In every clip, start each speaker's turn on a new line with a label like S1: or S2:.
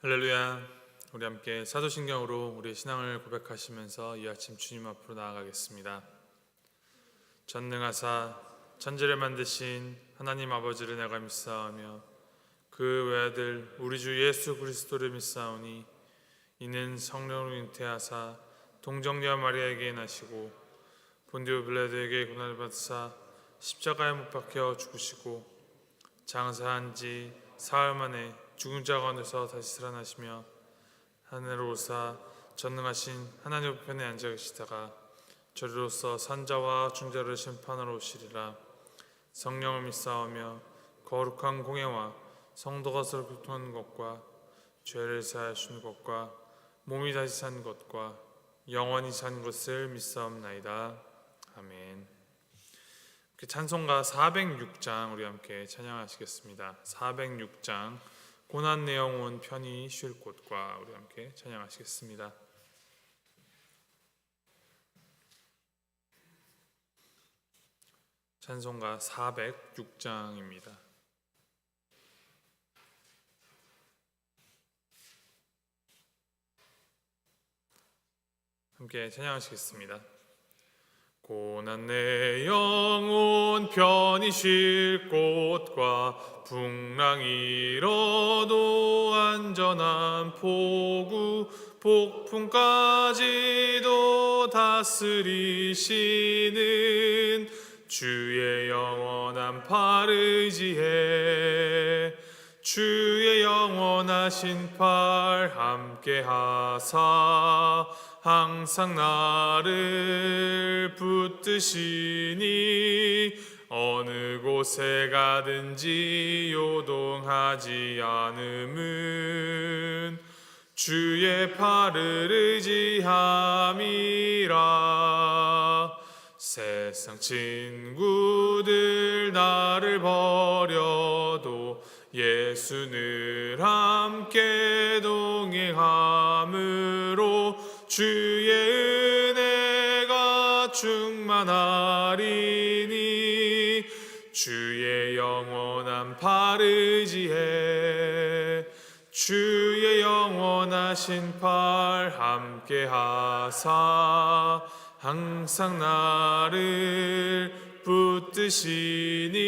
S1: 할렐루야. 우리 함께 사도신경으로 우리의 신앙을 고백하시면서 이 아침 주님 앞으로 나아가겠습니다. 전능하사 천지를 만드신 하나님 아버지를 내가 믿사오며 그 외아들 우리 주 예수 그리스도를 믿사오니 이는 성령으로 잉태하사 동정녀 마리아에게 나시고 본디오 빌라도에게 고난을 받으사 십자가에 못 박혀 죽으시고 장사한 지 사흘 만에 죽은 자 가운데서 다시 살아나시며 하늘로 오사 전능하신 하나님 우편에 앉아 계시다가 저리로서 산자와 중자를 심판하러 오시리라. 성령을 믿사오며 거룩한 공예와 성도가 서로 교통하는 것과 죄를 사하시는 것과 몸이 다시 산 것과 영원히 산 것을 믿사옵나이다. 아멘. 찬송가 406장 우리 함께 찬양하시겠습니다. 406장 고난 내 영혼 편히 쉴 곳과 우리 함께 찬양하시겠습니다. 찬송가 406장입니다. 함께 찬양하시겠습니다. 고난 내 영혼 편히 쉴 곳과 풍랑 일어도 안전한 포구 폭풍까지도 다스리시는 주의 영원한 팔 의지해 주의 영원하신 팔 함께 하사 항상 나를 붙드시니 어느 곳에 가든지 요동하지 않음은 주의 팔을 의지함이라. 세상 친구들 나를 버려도 예수 늘 함께 동행함으로 주의 은혜가 충만하리니 주의 영원한 팔 의지해 주의 영원하신 팔 함께 하사 항상 나를 붙드시니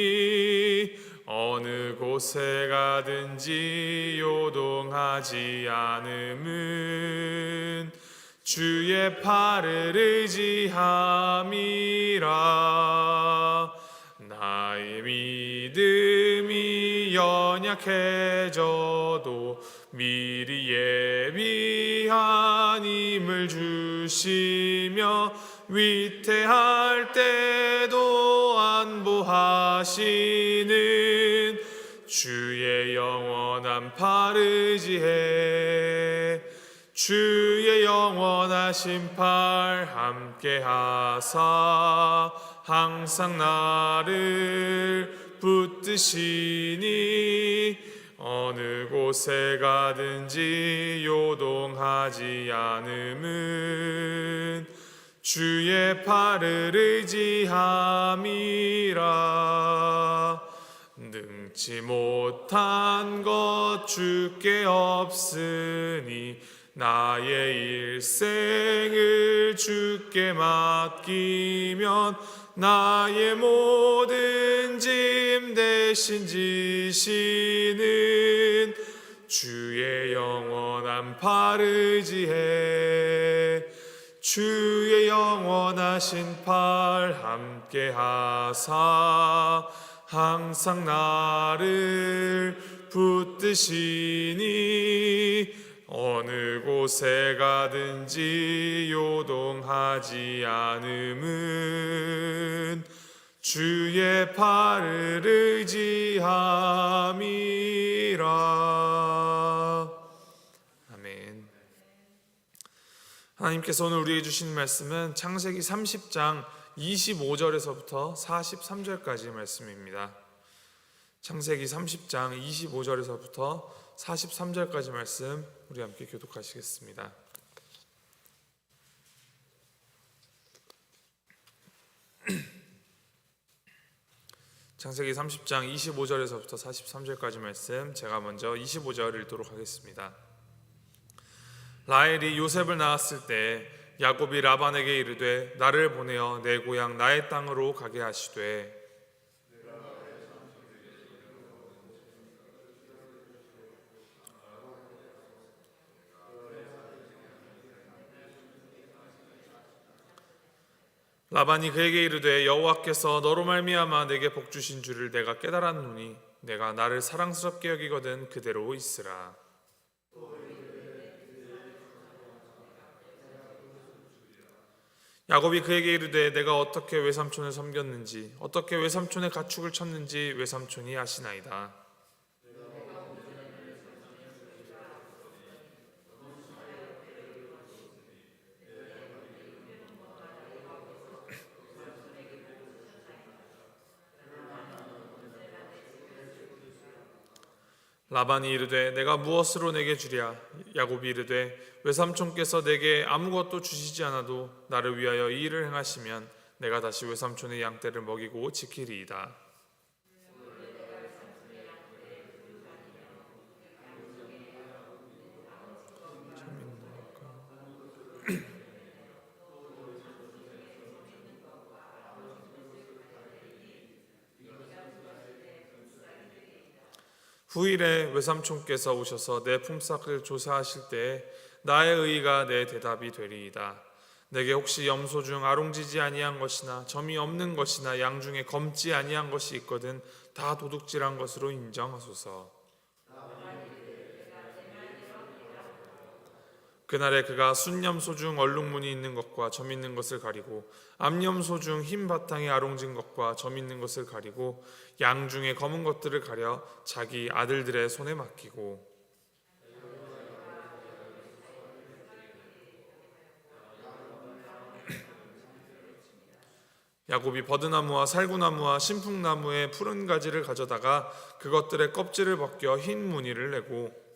S1: 어느 곳에 가든지 요동하지 않음은 주의 팔을 의지함이라. 나의 믿음이 연약해져도 미리 예비한 힘을 주시며 위태할 때도 안보하시는 주의 영원한 팔 의지해 주의 영원하신 팔 함께 하사 항상 나를 붙드시니 어느 곳에 가든지 요동하지 않음은 주의 팔을 의지함이라. 능치 못한 것 주께 없으니 나의 일생을 주께 맡기면 나의 모든 짐 대신 지시는 주의 영원한 팔 의지해 주의 영원하신 팔 함께 하사 항상 나를 붙드시니 어느 곳에 가든지 요동하지 않음은 주의 팔을 의지함이라. 아멘. 하나님께서 오늘 우리에게 주신 말씀은 창세기 30장 25절에서부터 43절까지의 말씀입니다. 창세기 30장 25절에서부터 43절까지 말씀 우리 함께 교독하시겠습니다. 창세기 30장 25절에서부터 43절까지 말씀, 제가 먼저 25절 읽도록 하겠습니다. 라헬이 요셉을 낳았을 때 야곱이 라반에게 이르되 나를 보내어 내 고향 나의 땅으로 가게 하시되 라반이 그에게 이르되 여호와께서 너로 말미암아 내게 복 주신 줄을 내가 깨달았노니 내가 나를 사랑스럽게 여기거든 그대로 있으라. 야곱이 그에게 이르되 내가 어떻게 외삼촌을 섬겼는지 어떻게 외삼촌의 가축을 쳤는지 외삼촌이 아시나이다. 라반이 이르되 내가 무엇으로 내게 주랴. 야곱이 이르되 외삼촌께서 내게 아무것도 주시지 않아도 나를 위하여 이 일을 행하시면 내가 다시 외삼촌의 양떼를 먹이고 지키리이다. 후일에 외삼촌께서 오셔서 내 품삯을 조사하실 때에 나의 의의가 내 대답이 되리이다. 내게 혹시 염소 중 아롱지지 아니한 것이나 점이 없는 것이나 양 중에 검지 아니한 것이 있거든 다 도둑질한 것으로 인정하소서. 그날에 그가 순염소 중 얼룩무늬 있는 것과 점 있는 것을 가리고 암염소 중 흰 바탕에 아롱진 것과 점 있는 것을 가리고 양 중에 검은 것들을 가려 자기 아들들의 손에 맡기고 야곱이 버드나무와 살구나무와 신풍나무의 푸른 가지를 가져다가 그것들의 껍질을 벗겨 흰 무늬를 내고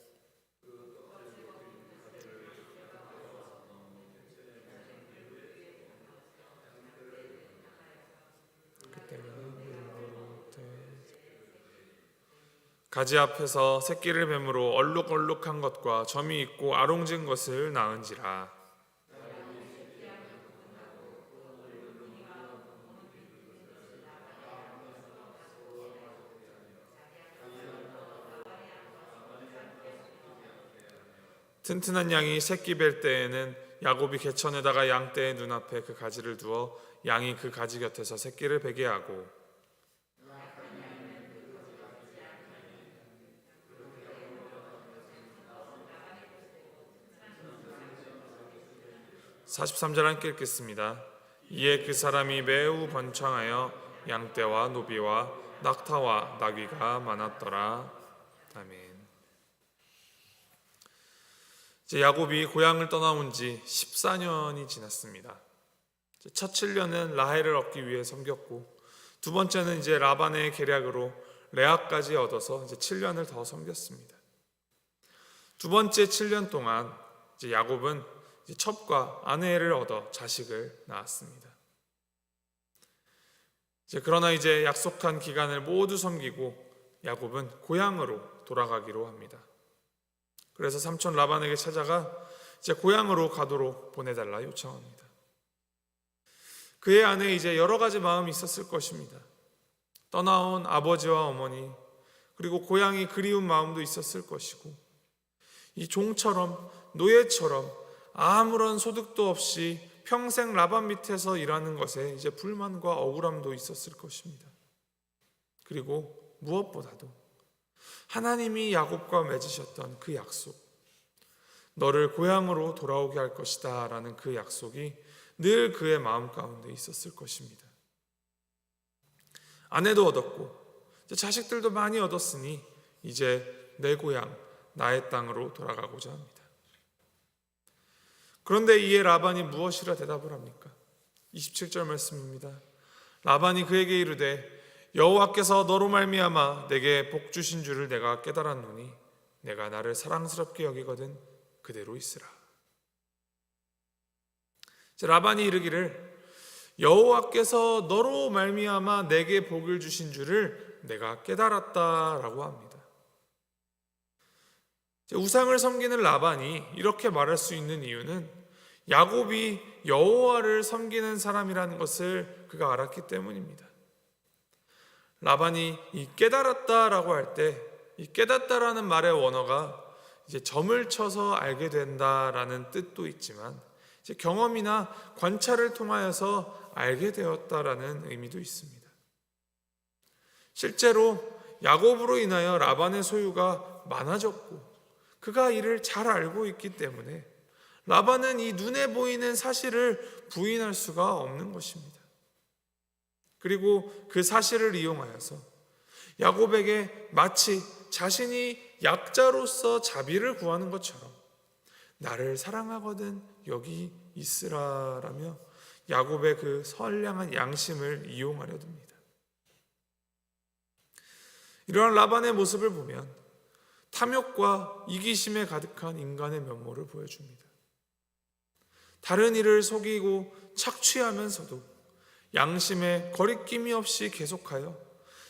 S1: 가지 앞에서 새끼를 뱀으로 얼룩얼룩한 것과 점이 있고 아롱진 것을 낳은지라. 튼튼한 양이 새끼 뵐 때에는 야곱이 개천에다가 양떼의 눈앞에 그 가지를 두어 양이 그 가지 곁에서 새끼를 베게 하고 43절 함께 읽겠습니다. 이에 그 사람이 매우 번창하여 양떼와 노비와 낙타와 나귀가 많았더라. 아멘. 이제 야곱이 고향을 떠나온 지 14년이 지났습니다. 첫 7년은 라헬을 얻기 위해 섬겼고 두 번째는 이제 라반의 계략으로 레아까지 얻어서 이제 7년을 더 섬겼습니다. 두 번째 7년 동안 이제 야곱은 이제 첩과 아내를 얻어 자식을 낳았습니다. 그러나 이제 약속한 기간을 모두 섬기고 야곱은 고향으로 돌아가기로 합니다. 그래서 삼촌 라반에게 찾아가 이제 고향으로 가도록 보내달라 요청합니다. 그의 안에 이제 여러 가지 마음이 있었을 것입니다. 떠나온 아버지와 어머니 그리고 고향이 그리운 마음도 있었을 것이고 이 종처럼 노예처럼 아무런 소득도 없이 평생 라반 밑에서 일하는 것에 이제 불만과 억울함도 있었을 것입니다. 그리고 무엇보다도 하나님이 야곱과 맺으셨던 그 약속, 너를 고향으로 돌아오게 할 것이다 라는 그 약속이 늘 그의 마음 가운데 있었을 것입니다. 아내도 얻었고 자식들도 많이 얻었으니 이제 내 고향, 나의 땅으로 돌아가고자 합니다. 그런데 이에 라반이 무엇이라 대답을 합니까? 27절 말씀입니다. 라반이 그에게 이르되 여호와께서 너로 말미암아 내게 복 주신 줄을 내가 깨달았노니 내가 나를 사랑스럽게 여기거든 그대로 있으라. 라반이 이르기를 여호와께서 너로 말미암아 내게 복을 주신 줄을 내가 깨달았다라고 합니다. 우상을 섬기는 라반이 이렇게 말할 수 있는 이유는 야곱이 여호와를 섬기는 사람이라는 것을 그가 알았기 때문입니다. 라반이 이 깨달았다라고 할 때 이 깨닫다라는 말의 원어가 이제 점을 쳐서 알게 된다라는 뜻도 있지만 이제 경험이나 관찰을 통하여서 알게 되었다라는 의미도 있습니다. 실제로 야곱으로 인하여 라반의 소유가 많아졌고 그가 이를 잘 알고 있기 때문에 라반은 이 눈에 보이는 사실을 부인할 수가 없는 것입니다. 그리고 그 사실을 이용하여서 야곱에게 마치 자신이 약자로서 자비를 구하는 것처럼 나를 사랑하거든 여기 있으라라며 야곱의 그 선량한 양심을 이용하려 듭니다. 이러한 라반의 모습을 보면 탐욕과 이기심에 가득한 인간의 면모를 보여줍니다. 다른 이를 속이고 착취하면서도 양심에 거리낌이 없이 계속하여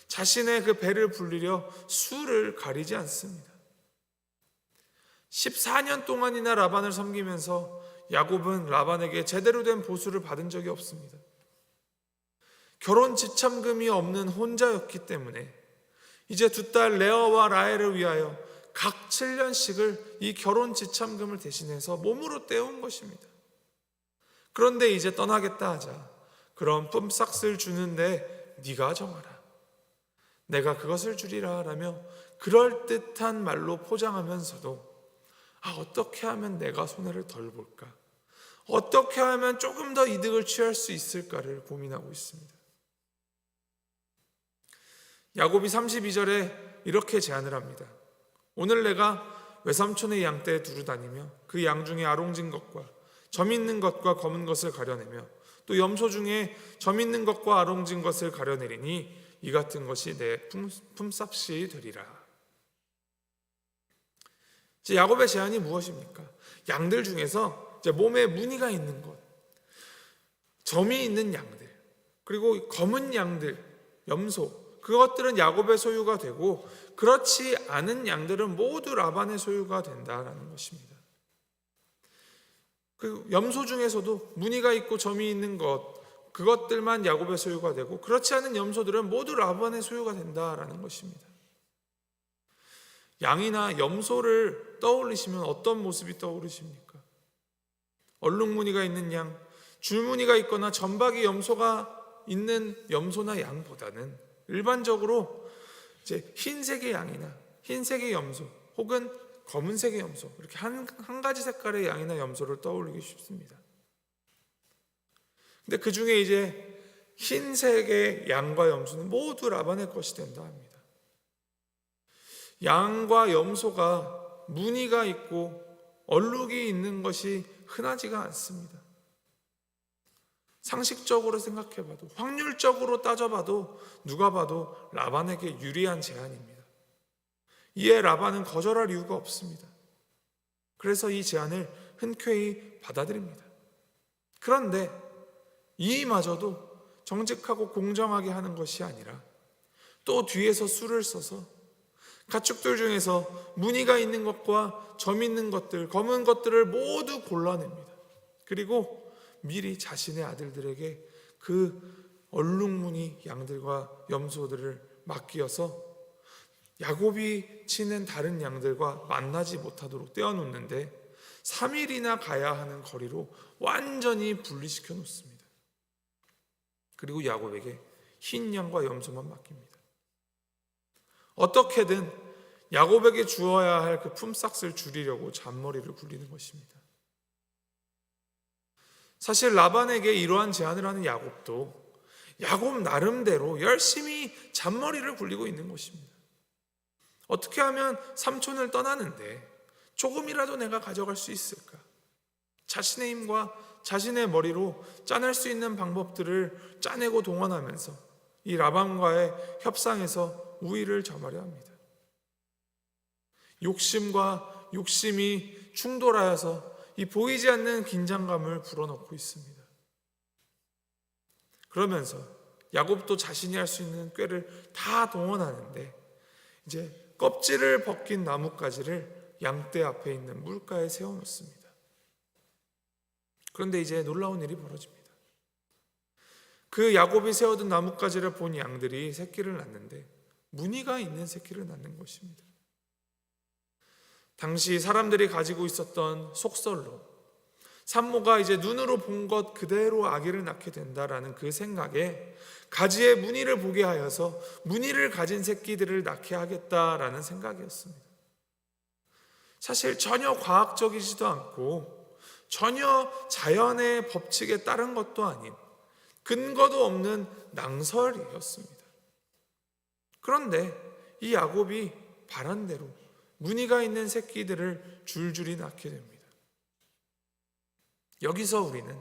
S1: 자신의 그 배를 불리려 수를 가리지 않습니다. 14년 동안이나 라반을 섬기면서 야곱은 라반에게 제대로 된 보수를 받은 적이 없습니다. 결혼 지참금이 없는 혼자였기 때문에 이제 두 딸 레아와 라헬을 위하여 각 7년씩을 이 결혼 지참금을 대신해서 몸으로 떼온 것입니다. 그런데 이제 떠나겠다 하자 그런 뿜싹을 주는데 네가 정하라. 내가 그것을 주리라 라며 그럴듯한 말로 포장하면서도 어떻게 하면 내가 손해를 덜 볼까? 어떻게 하면 조금 더 이득을 취할 수 있을까를 고민하고 있습니다. 야곱이 32절에 이렇게 제안을 합니다. 오늘 내가 외삼촌의 양떼에 두루 다니며 그 양 중에 아롱진 것과 점 있는 것과 검은 것을 가려내며 또 염소 중에 점 있는 것과 아롱진 것을 가려내리니 이 같은 것이 내 품삯이 되리라. 이제 야곱의 제안이 무엇입니까? 양들 중에서 이제 몸에 무늬가 있는 것, 점이 있는 양들, 그리고 검은 양들, 염소, 그것들은 야곱의 소유가 되고 그렇지 않은 양들은 모두 라반의 소유가 된다라는 것입니다. 그 염소 중에서도 무늬가 있고 점이 있는 것, 그것들만 야곱의 소유가 되고 그렇지 않은 염소들은 모두 라반의 소유가 된다라는 것입니다. 양이나 염소를 떠올리시면 어떤 모습이 떠오르십니까? 얼룩무늬가 있는 양, 줄무늬가 있거나 점박이 염소가 있는 염소나 양보다는 일반적으로 이제 흰색의 양이나 흰색의 염소 혹은 검은색의 염소, 이렇게 한 가지 색깔의 양이나 염소를 떠올리기 쉽습니다. 근데 그 중에 이제 흰색의 양과 염소는 모두 라반의 것이 된다 합니다. 양과 염소가 무늬가 있고 얼룩이 있는 것이 흔하지가 않습니다. 상식적으로 생각해봐도, 확률적으로 따져봐도 누가 봐도 라반에게 유리한 제안입니다. 이에 라반은 거절할 이유가 없습니다. 그래서 이 제안을 흔쾌히 받아들입니다. 그런데 이마저도 정직하고 공정하게 하는 것이 아니라 또 뒤에서 수를 써서 가축들 중에서 무늬가 있는 것과 점 있는 것들, 검은 것들을 모두 골라냅니다. 그리고 미리 자신의 아들들에게 그 얼룩무늬 양들과 염소들을 맡기어서 야곱이 치는 다른 양들과 만나지 못하도록 떼어놓는데 3일이나 가야 하는 거리로 완전히 분리시켜 놓습니다. 그리고 야곱에게 흰 양과 염소만 맡깁니다. 어떻게든 야곱에게 주어야 할 그 품삯을 줄이려고 잔머리를 굴리는 것입니다. 사실 라반에게 이러한 제안을 하는 야곱도 야곱 나름대로 열심히 잔머리를 굴리고 있는 것입니다. 어떻게 하면 삼촌을 떠나는데 조금이라도 내가 가져갈 수 있을까? 자신의 힘과 자신의 머리로 짜낼 수 있는 방법들을 짜내고 동원하면서 이 라반과의 협상에서 우위를 점하려 합니다. 욕심과 욕심이 충돌하여서 이 보이지 않는 긴장감을 불어넣고 있습니다. 그러면서 야곱도 자신이 할 수 있는 꾀를 다 동원하는데 이제 껍질을 벗긴 나뭇가지를
S2: 양떼 앞에 있는 물가에 세워놓습니다. 그런데 이제 놀라운 일이 벌어집니다. 그 야곱이 세워둔 나뭇가지를 본 양들이 새끼를 낳는데 무늬가 있는 새끼를 낳는 것입니다. 당시 사람들이 가지고 있었던 속설로 산모가 이제 눈으로 본 것 그대로 아기를 낳게 된다라는 그 생각에 가지의 무늬를 보게 하여서 무늬를 가진 새끼들을 낳게 하겠다라는 생각이었습니다. 사실 전혀 과학적이지도 않고 전혀 자연의 법칙에 따른 것도 아닌 근거도 없는 낭설이었습니다. 그런데 이 야곱이 바란 대로 무늬가 있는 새끼들을 줄줄이 낳게 됩니다. 여기서 우리는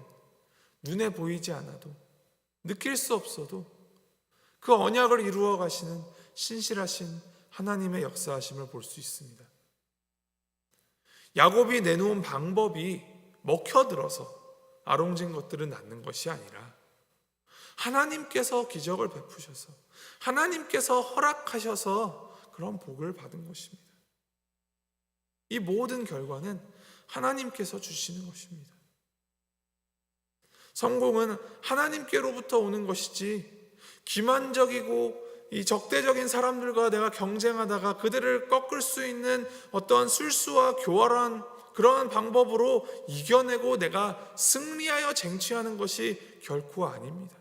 S2: 눈에 보이지 않아도 느낄 수 없어도 그 언약을 이루어 가시는 신실하신 하나님의 역사하심을 볼 수 있습니다. 야곱이 내놓은 방법이 먹혀들어서 아롱진 것들을 낳는 것이 아니라 하나님께서 기적을 베푸셔서 하나님께서 허락하셔서 그런 복을 받은 것입니다. 이 모든 결과는 하나님께서 주시는 것입니다. 성공은 하나님께로부터 오는 것이지 기만적이고 이 적대적인 사람들과 내가 경쟁하다가 그들을 꺾을 수 있는 어떤 술수와 교활한 그러한 방법으로 이겨내고 내가 승리하여 쟁취하는 것이 결코 아닙니다.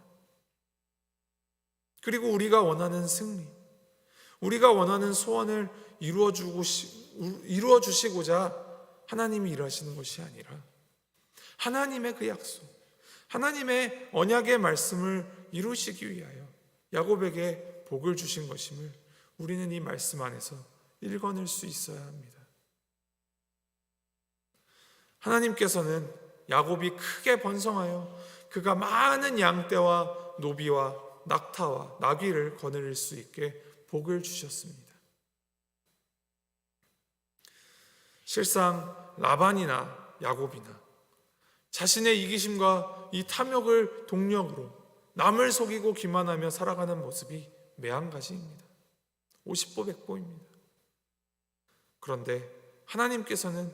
S2: 그리고 우리가 원하는 승리, 우리가 원하는 소원을 이루어 주시고자 하나님이 일하시는 것이 아니라 하나님의 그 약속, 하나님의 언약의 말씀을 이루시기 위하여 야곱에게 복을 주신 것임을 우리는 이 말씀 안에서 읽어낼 수 있어야 합니다. 하나님께서는 야곱이 크게 번성하여 그가 많은 양떼와 노비와 낙타와 나귀를 거느릴 수 있게 복을 주셨습니다. 실상 라반이나 야곱이나 자신의 이기심과 이 탐욕을 동력으로 남을 속이고 기만하며 살아가는 모습이 매한가지입니다. 50보 100보입니다. 그런데 하나님께서는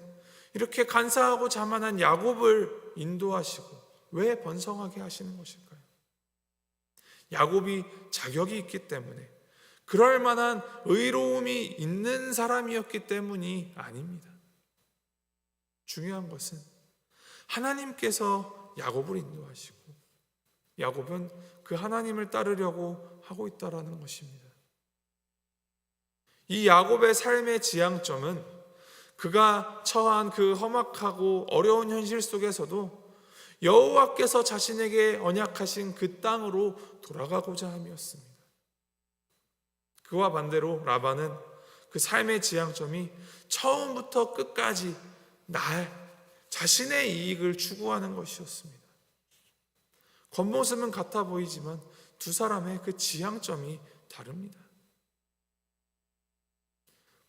S2: 이렇게 간사하고 자만한 야곱을 인도하시고 왜 번성하게 하시는 것일까요? 야곱이 자격이 있기 때문에 그럴 만한 의로움이 있는 사람이었기 때문이 아닙니다. 중요한 것은 하나님께서 야곱을 인도하시고 야곱은 그 하나님을 따르려고 하고 있다는 것입니다. 이 야곱의 삶의 지향점은 그가 처한 그 험악하고 어려운 현실 속에서도 여호와께서 자신에게 언약하신 그 땅으로 돌아가고자 함이었습니다. 그와 반대로 라반은 그 삶의 지향점이 처음부터 끝까지 자신의 이익을 추구하는 것이었습니다. 겉모습은 같아 보이지만 두 사람의 그 지향점이 다릅니다.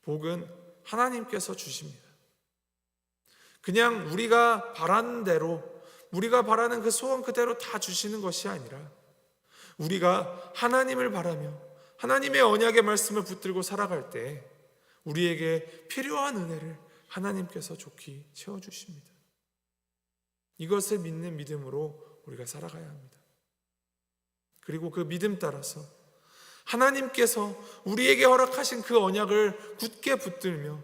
S2: 복은 하나님께서 주십니다. 그냥 우리가 바라는 대로, 우리가 바라는 그 소원 그대로 다 주시는 것이 아니라 우리가 하나님을 바라며 하나님의 언약의 말씀을 붙들고 살아갈 때 우리에게 필요한 은혜를 하나님께서 좋게 채워주십니다. 이것을 믿는 믿음으로 우리가 살아가야 합니다. 그리고 그 믿음 따라서 하나님께서 우리에게 허락하신 그 언약을 굳게 붙들며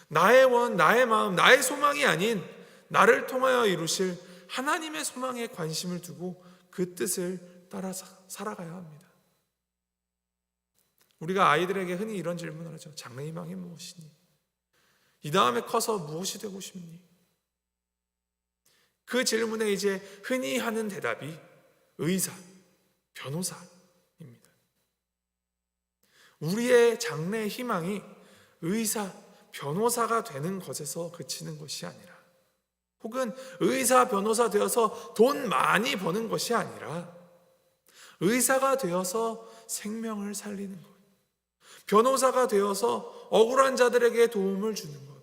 S2: 나의 원, 나의 마음, 나의 소망이 아닌 나를 통하여 이루실 하나님의 소망에 관심을 두고 그 뜻을 따라 살아가야 합니다. 우리가 아이들에게 흔히 이런 질문을 하죠. 장래희망이 무엇이니? 이 다음에 커서 무엇이 되고 싶니? 그 질문에 이제 흔히 하는 대답이 의사, 변호사입니다. 우리의 장래 희망이 의사, 변호사가 되는 것에서 그치는 것이 아니라 혹은 의사, 변호사 되어서 돈 많이 버는 것이 아니라 의사가 되어서 생명을 살리는 것, 변호사가 되어서 억울한 자들에게 도움을 주는 것,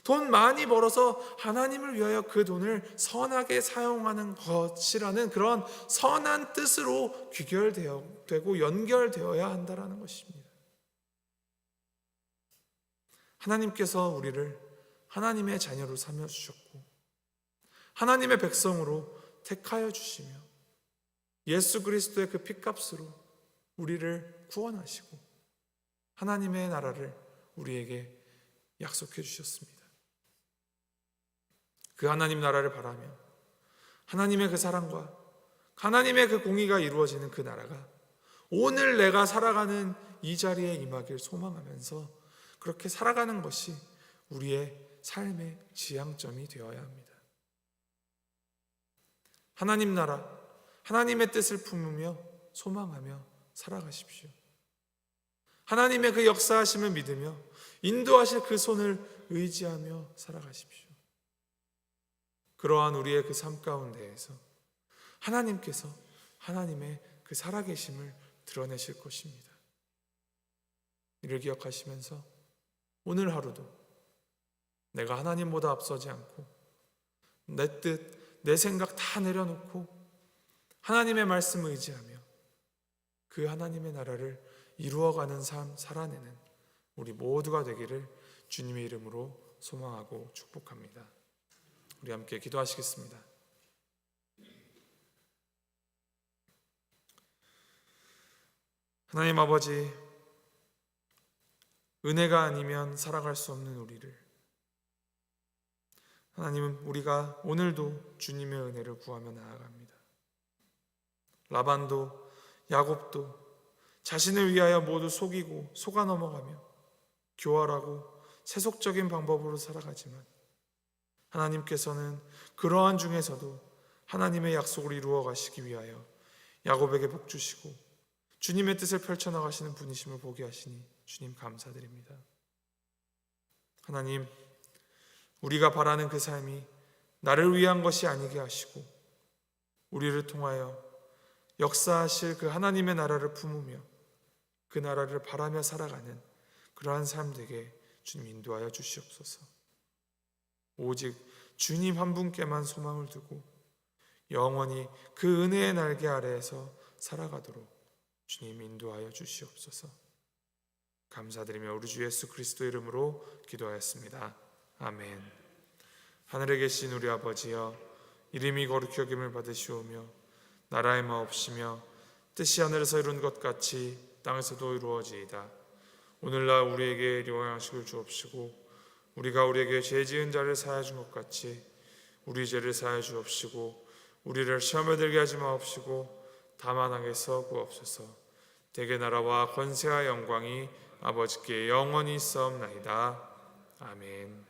S2: 돈 많이 벌어서 하나님을 위하여 그 돈을 선하게 사용하는 것이라는 그런 선한 뜻으로 귀결되고 연결되어야 한다는 것입니다. 하나님께서 우리를 하나님의 자녀로 삼아 주셨고 하나님의 백성으로 택하여 주시며 예수 그리스도의 그 핏값으로 우리를 구원하시고 하나님의 나라를 우리에게 약속해 주셨습니다. 그 하나님 나라를 바라며 하나님의 그 사랑과 하나님의 그 공의가 이루어지는 그 나라가 오늘 내가 살아가는 이 자리에 임하길 소망하면서 그렇게 살아가는 것이 우리의 삶의 지향점이 되어야 합니다. 하나님 나라, 하나님의 뜻을 품으며 소망하며 살아가십시오. 하나님의 그 역사하심을 믿으며 인도하실 그 손을 의지하며 살아가십시오. 그러한 우리의 그 삶 가운데에서 하나님께서 하나님의 그 살아계심을 드러내실 것입니다. 이를 기억하시면서 오늘 하루도 내가 하나님보다 앞서지 않고 내 뜻, 내 생각 다 내려놓고 하나님의 말씀을 의지하며 그 하나님의 나라를 이루어가는 삶 살아내는 우리 모두가 되기를 주님의 이름으로 소망하고 축복합니다. 우리 함께 기도하시겠습니다. 하나님 아버지, 은혜가 아니면 살아갈 수 없는 우리를 하나님은 우리가 오늘도 주님의 은혜를 구하며 나아갑니다. 라반도 야곱도 자신을 위하여 모두 속이고 속아 넘어가며 교활하고 세속적인 방법으로 살아가지만 하나님께서는 그러한 중에서도 하나님의 약속을 이루어 가시기 위하여 야곱에게 복 주시고 주님의 뜻을 펼쳐나가시는 분이심을 보게 하시니 주님 감사드립니다. 하나님, 우리가 바라는 그 삶이 나를 위한 것이 아니게 하시고 우리를 통하여 역사하실 그 하나님의 나라를 품으며 그 나라를 바라며 살아가는 그러한 삶 되게 주님 인도하여 주시옵소서. 오직 주님 한 분께만 소망을 두고 영원히 그 은혜의 날개 아래에서 살아가도록 주님 인도하여 주시옵소서. 감사드리며 우리 주 예수 그리스도 이름으로 기도하였습니다. 아멘. 하늘에 계신 우리 아버지여, 이름이 거룩히 여김을 받으시오며 나라의 마옵시며 뜻이 하늘에서 이룬 것 같이 땅에서도 이루어지이다. 오늘날 우리에게 일용할 양식을 주옵시고 우리가 우리에게 죄 지은 자를 사하여 준 것 같이 우리 죄를 사하여 주옵시고 우리를 시험에 들게 하지 마옵시고 다만 악에서 구하옵소서. 대개 나라와 권세와 영광이 아버지께 영원히 있사옵나이다. 아멘.